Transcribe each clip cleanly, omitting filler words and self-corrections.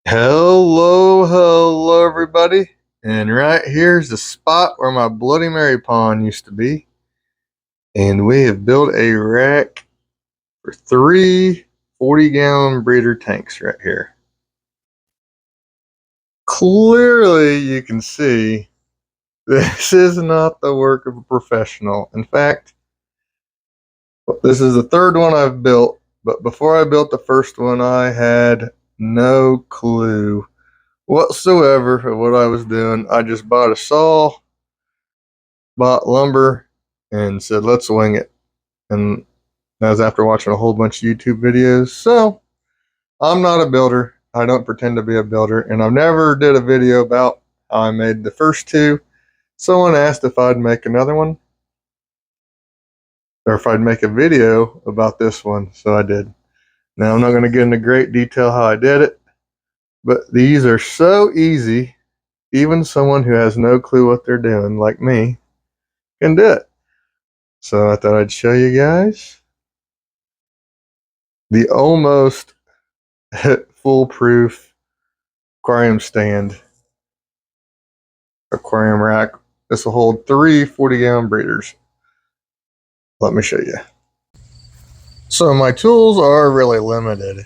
Hello, everybody. And right here's the spot where my Bloody Mary pond used to be. And we have built a rack for three 40-gallon breeder tanks right here. Clearly, you can see this is not the work of a professional. In fact, this is the third one I've built. But before I built the first one, I had no clue whatsoever of what I was doing. I just bought a saw, bought lumber, and said, let's wing it. And that was after watching a whole bunch of YouTube videos. So I'm not a builder. I don't pretend to be a builder. And I've never did a video about how I made the first two. Someone asked if I'd make another one, or if I'd make a video about this one. So I did. Now I'm not going to get into great detail how I did it, but these are so easy. Even someone who has no clue what they're doing, like me, can do it. So I thought I'd show you guys the almost foolproof aquarium stand, aquarium rack. This will hold three 40-gallon breeders. Let me show you. So my tools are really limited.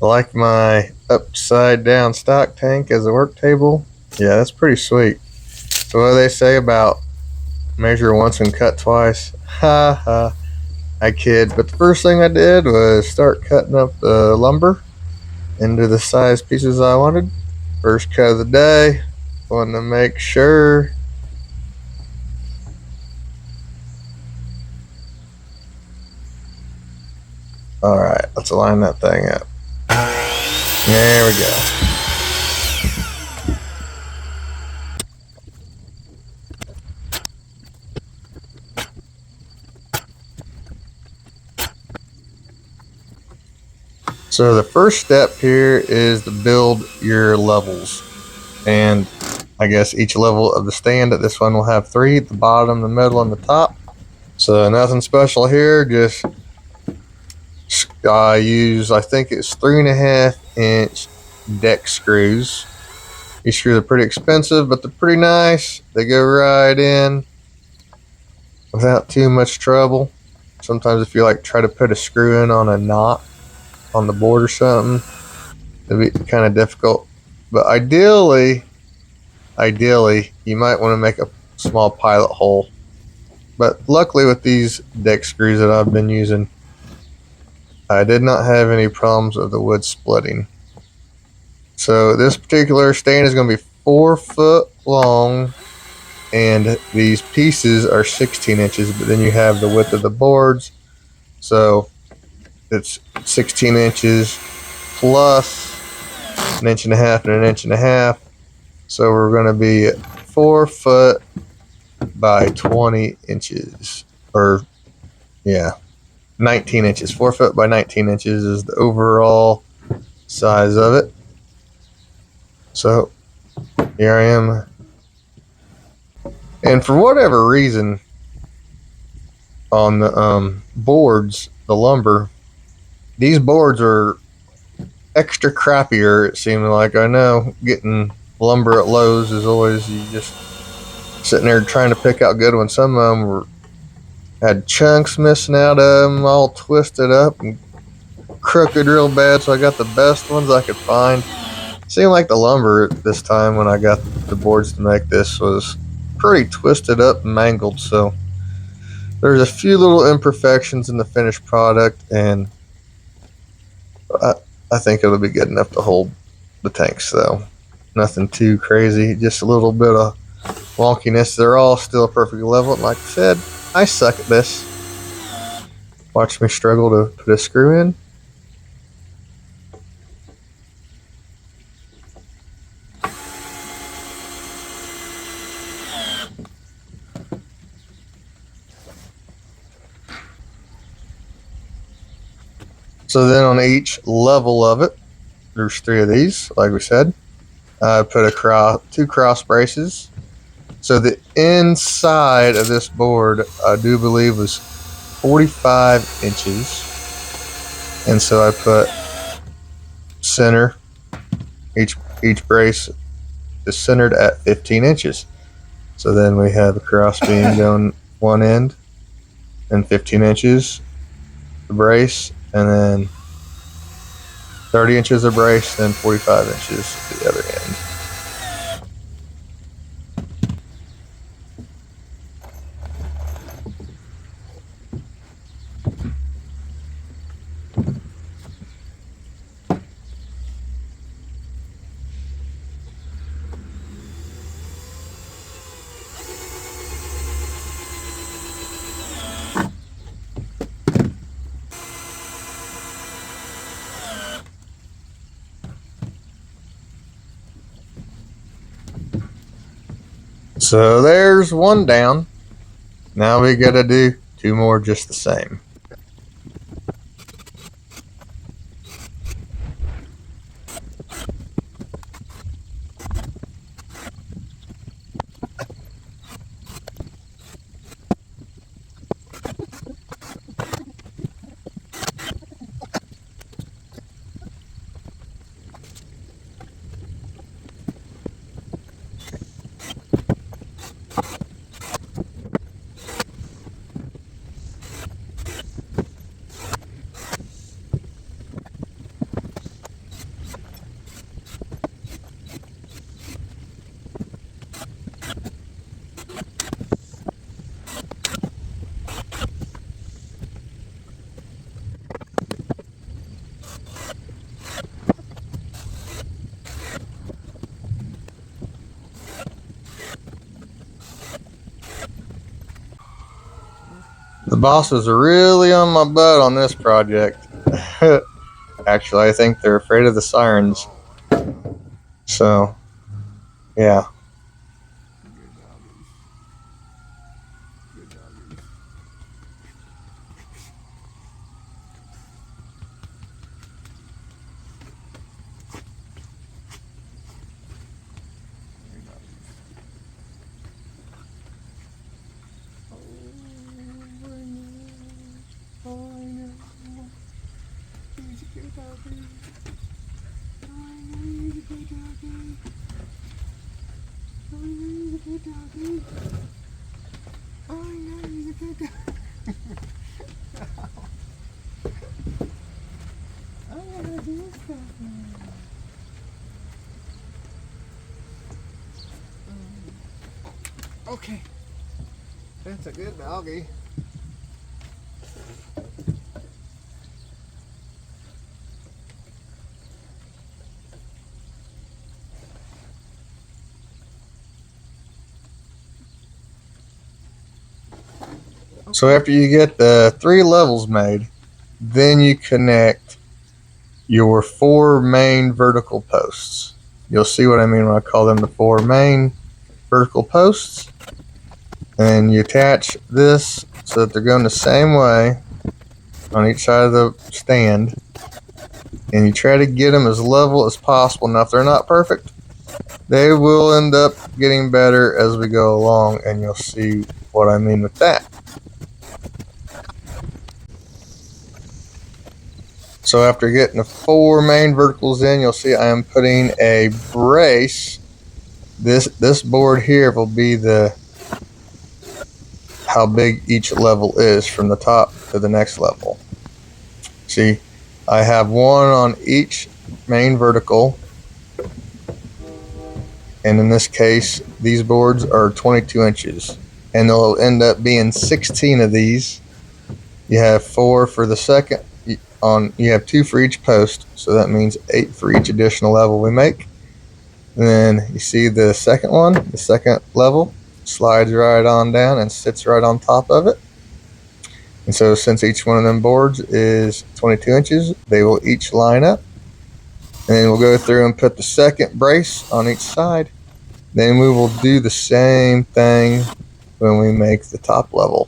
I like my upside down stock tank as a work table. Yeah, that's pretty sweet. So what do they say about measure once and cut twice? Ha ha. I kid. But the first thing I did was start cutting up the lumber into the size pieces I wanted. First cut of the day. Wanted to make sure alright, let's line that thing up. There we go. So the first step here is to build your levels. And I guess each level of the stand at this one will have three: the bottom, the middle, and the top. So nothing special here, just I use, I think it's 3.5-inch deck screws. These screws are pretty expensive, but they're pretty nice. They go right in without too much trouble. Sometimes if you like try to put a screw in on a knot on the board or something, it'd be kind of difficult. But ideally, you might want to make a small pilot hole. But luckily with these deck screws that I've been using, I did not have any problems with the wood splitting. So this particular stand is going to be 4 foot long, and these pieces are 16 inches, but then you have the width of the boards. So it's 16 inches plus 1.5 inches and 1.5 inches. So we're going to be 4 foot by 20 inches, or yeah, 19 inches. 4 foot by 19 inches is the overall size of it. So here I am. And for whatever reason, on the boards, the lumber, these boards are extra crappier, it seemed like. I know getting lumber at Lowe's is always, you just sitting there trying to pick out good ones. Some of them had chunks missing out of them, all twisted up and crooked real bad, so I got the best ones I could find. Seemed like the lumber this time when I got the boards to make this was pretty twisted up and mangled, so there's a few little imperfections in the finished product, and I think it'll be good enough to hold the tanks, though. Nothing too crazy, just a little bit of wonkiness. They're all still perfectly level, and like I said, I suck at this. Watch me struggle to put a screw in. So then on each level of it, there's 3 of these, like we said. I put a 2 cross braces. So the inside of this board, I do believe, was 45 inches. And so I put center Each brace is centered at 15 inches. So then we have a cross beam going one end and 15 inches the brace, and then 30 inches of brace, then 45 inches at the other end. So there's one down. Now we gotta do two more just the same. The bosses are really on my butt on this project. Actually, I think they're afraid of the sirens. So, yeah. Okay, that's a good doggy. So after you get the 3 levels made, then you connect your 4 main vertical posts. You'll see what I mean when I call them the 4 main vertical posts. And you attach this so that they're going the same way on each side of the stand. And you try to get them as level as possible. Now, if they're not perfect, they will end up getting better as we go along, and you'll see what I mean with that. So after getting the 4 main verticals in, you'll see I am putting a brace. This board here will be the how big each level is from the top to the next level. See, I have one on each main vertical, and in this case, these boards are 22 inches, and there'll end up being 16 of these. You have 4 for the second. You have 2 for each post, so that means 8 for each additional level we make. And then you see the second one, the second level, slides right on down and sits right on top of it. And so since each one of them boards is 22 inches, they will each line up. And then we'll go through and put the second brace on each side. Then we will do the same thing when we make the top level.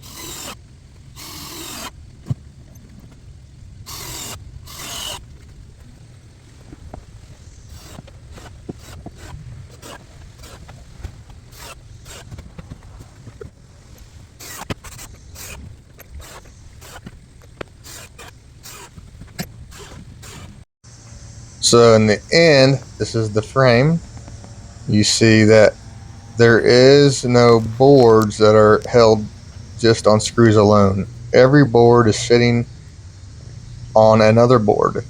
So in the end, this is the frame. You see that there is no boards that are held just on screws alone. Every board is sitting on another board,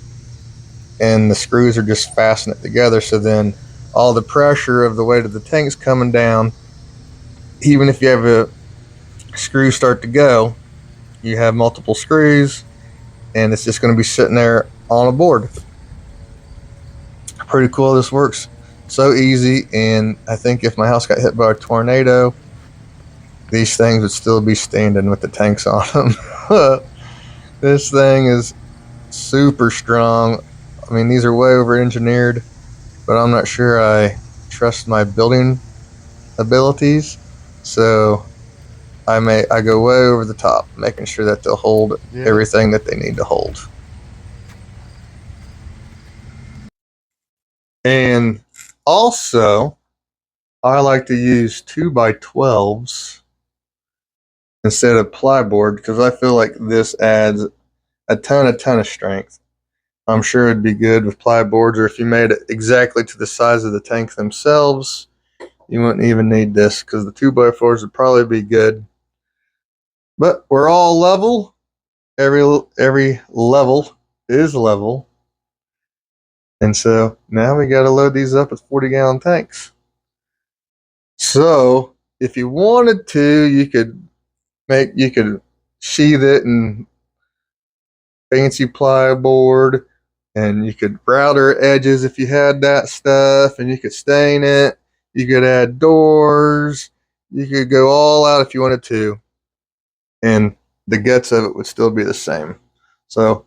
and the screws are just fastening it together. So then all the pressure of the weight of the tank's coming down. Even if you have a screw start to go, you have multiple screws, and it's just going to be sitting there on a board. Pretty cool. This works so easy, and I think if my house got hit by a tornado, these things would still be standing with the tanks on them. This thing is super strong. I mean, these are way over engineered, but I'm not sure I trust my building abilities. So I go way over the top, making sure that they'll hold everything that they need to hold. And also, I like to use 2x12s instead of plyboard because I feel like this adds a ton of strength. I'm sure it'd be good with plyboards, or if you made it exactly to the size of the tank themselves, you wouldn't even need this because the 2x4s would probably be good. But we're all level. Every level is level. And so now we got to load these up with 40-gallon tanks. So if you wanted to, you could sheathe it in fancy plyboard, and you could router edges if you had that stuff, and you could stain it. You could add doors. You could go all out if you wanted to, and the guts of it would still be the same. So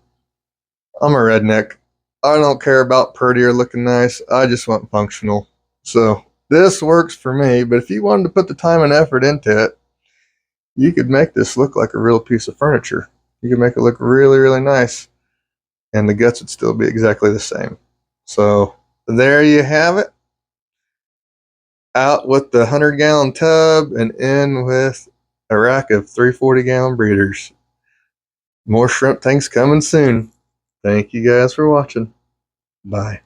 I'm a redneck. I don't care about pretty or looking nice. I just want functional. So this works for me, but if you wanted to put the time and effort into it, you could make this look like a real piece of furniture. You could make it look really, really nice, and the guts would still be exactly the same. So there you have it. Out with the 100-gallon tub and in with a rack of 340-gallon breeders. More shrimp tanks coming soon. Thank you guys for watching. Bye.